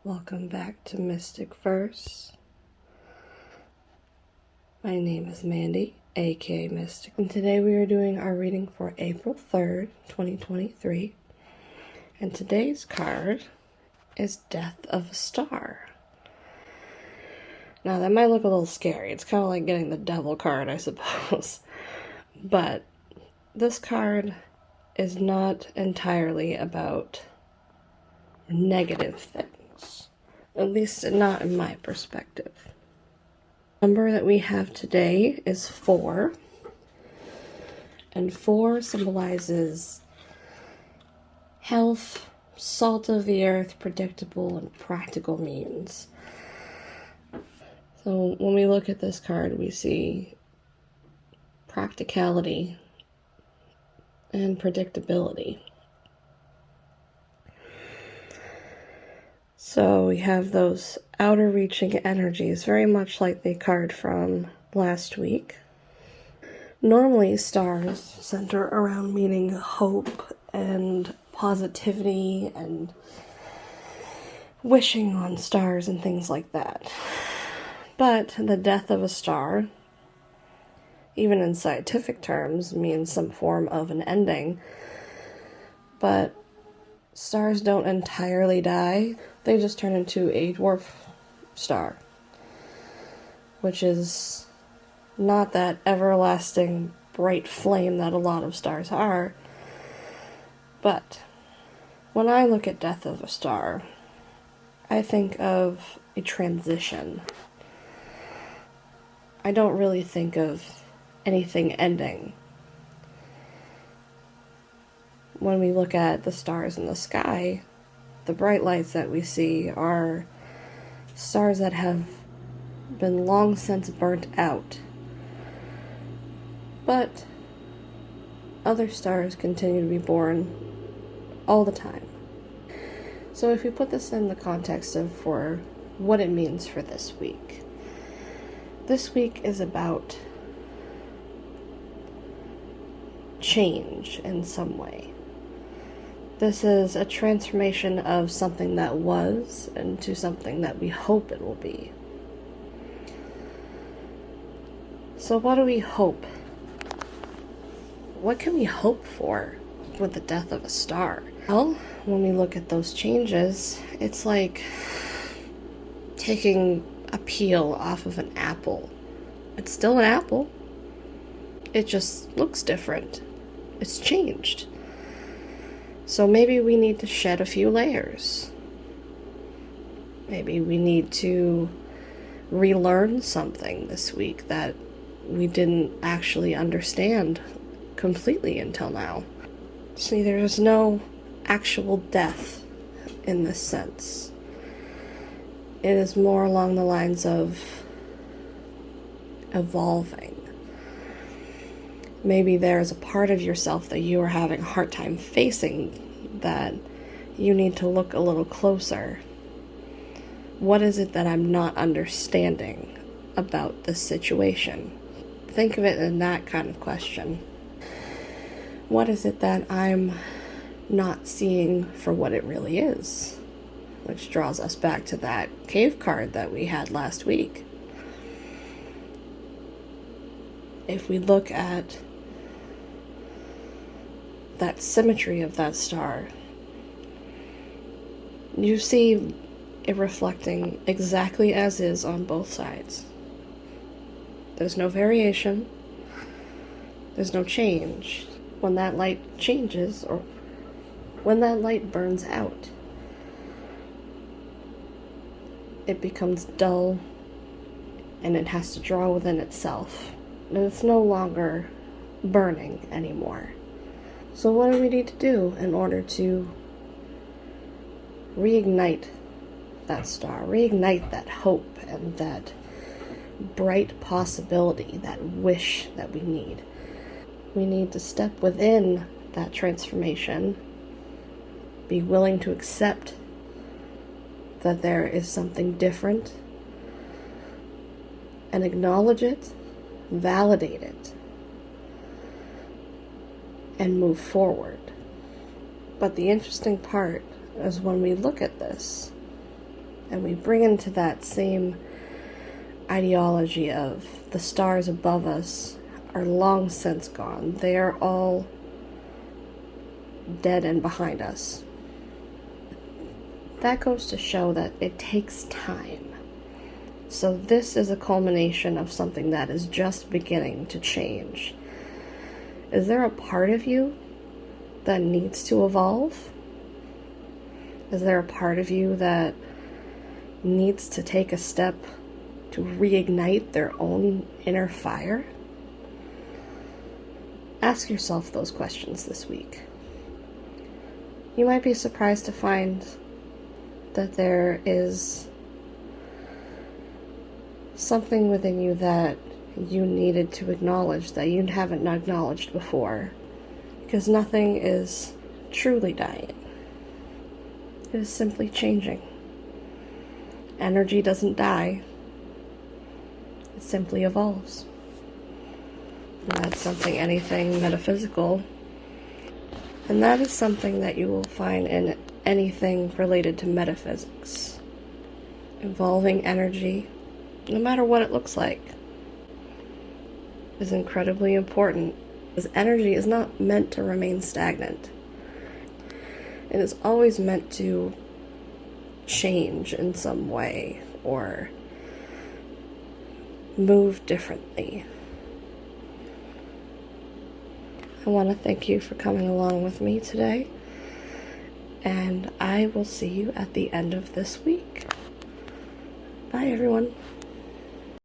Welcome back to MistykVerse. My name is Mandy, aka Mystic, and today we are doing our reading for April 3rd, 2023. And today's card is Death of a Star. Now that might look a little scary. It's kind of like getting the devil card, I suppose. But this card is not entirely about negative things. At least not in my perspective. The number that we have today is 4. And 4 symbolizes health, salt of the earth, predictable and practical means. So when we look at this card, we see practicality and predictability. So we have those outer-reaching energies, very much like the card from last week. Normally, stars center around meaning hope and positivity and wishing on stars and things like that. But the death of a star, even in scientific terms, means some form of an ending. But stars don't entirely die. They just turn into a dwarf star, which is not that everlasting bright flame that a lot of stars are. But when I look at death of a star, I think of a transition. I don't really think of anything ending. When we look at the stars in the sky, the bright lights that we see are stars that have been long since burnt out. But other stars continue to be born all the time. So if we put this in the context of for what it means for this week is about change in some way. This is a transformation of something that was into something that we hope it will be. So what do we hope? What can we hope for with the death of a star? Well, when we look at those changes, it's like taking a peel off of an apple. It's still an apple. It just looks different. It's changed. So maybe we need to shed a few layers. Maybe we need to relearn something this week that we didn't actually understand completely until now. See, there's no actual death in this sense. It is more along the lines of evolving. Maybe there's a part of yourself that you are having a hard time facing that you need to look a little closer. What is it that I'm not understanding about this situation? Think of it in that kind of question. What is it that I'm not seeing for what it really is? Which draws us back to that cave card that we had last week. If we look at that symmetry of that star, you see it reflecting exactly as is on both sides. There's no variation. There's no change. When that light changes, or when that light burns out, it becomes dull and it has to draw within itself. And it's no longer burning anymore. So what do we need to do in order to reignite that star, reignite that hope and that bright possibility, that wish that we need? We need to step within that transformation, be willing to accept that there is something different, and acknowledge it, validate it, and move forward. But the interesting part is when we look at this, and we bring into that same ideology of the stars above us are long since gone. They are all dead and behind us. That goes to show that it takes time. So this is a culmination of something that is just beginning to change. Is there a part of you that needs to evolve? Is there a part of you that needs to take a step to reignite their own inner fire? Ask yourself those questions this week. You might be surprised to find that there is something within you that you needed to acknowledge that you haven't acknowledged before, because nothing is truly dying. It is simply changing. Energy doesn't die. It simply evolves. And that's something, anything metaphysical. And that is something that you will find in anything related to metaphysics. Evolving energy, no matter what it looks like, is incredibly important, because energy is not meant to remain stagnant. It is always meant to change in some way or move differently. I want to thank you for coming along with me today, and I will see you at the end of this week. Bye, everyone.